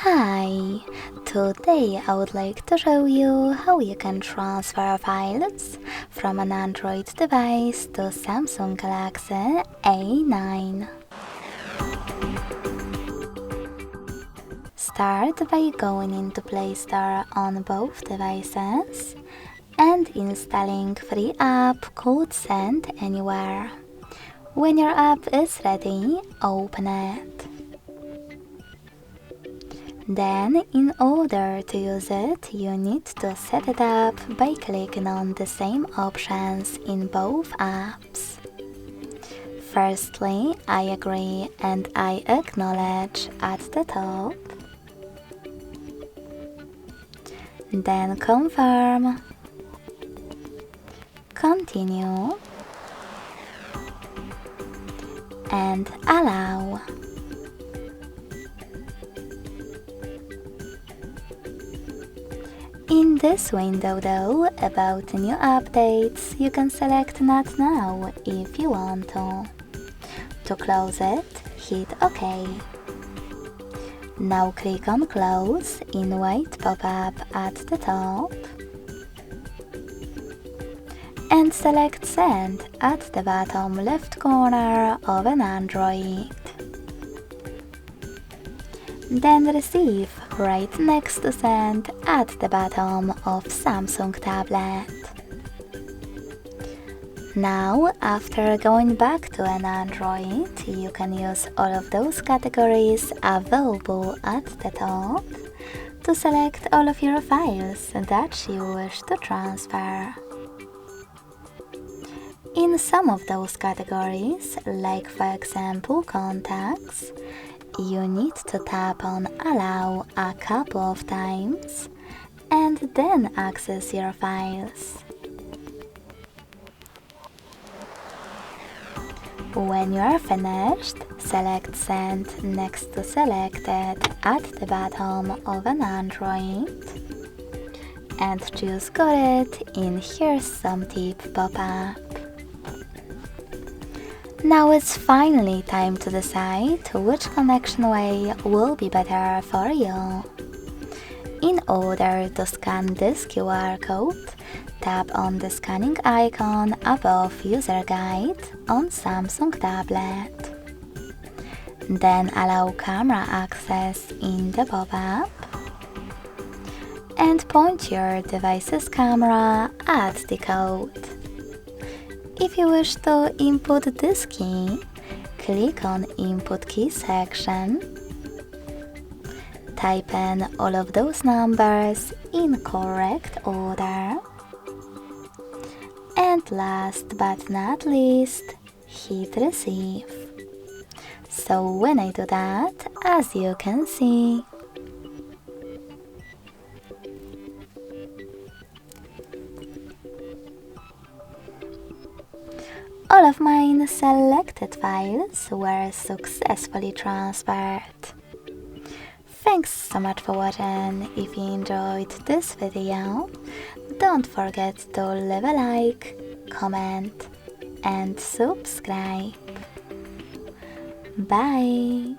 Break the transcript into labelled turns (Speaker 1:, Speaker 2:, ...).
Speaker 1: Hi! Today I would like to show you how you can transfer files from an Android device to Samsung Galaxy A9. Start by going into Play Store on both devices and installing free app called Send Anywhere. When your app is ready, open it. Then, in order to use it, you need to set it up by clicking on the same options in both apps. Firstly, I agree and I acknowledge at the top. Then confirm, continue, and allow. In this window though, about new updates, you can select Not Now if you want to. To close it, hit OK. Now click on Close in white pop-up at the top and select Send at the bottom left corner of an Android. Then Receive right next to Send at the bottom of Samsung tablet. Now, after going back to an Android, you can use all of those categories available at the top to select all of your files that you wish to transfer. In some of those categories, like for example contacts, you need to tap on Allow a couple of times and then access your files. When you are finished, select Send next to Selected at the bottom of an Android and choose Got It in Here's Some Tip pop-up. Now it's finally time to decide which connection way will be better for you. In order to scan this QR code, tap on the scanning icon above User Guide on Samsung tablet. Then allow camera access in the pop-up and point your device's camera at the code. If you wish to input this key, click on Input Key section, type in all of those numbers in correct order, and last but not least, hit Receive. So when I do that, as you can see, all of mine selected files were successfully transferred. Thanks so much for watching. If you enjoyed this video, don't forget to leave a like, comment and subscribe. Bye!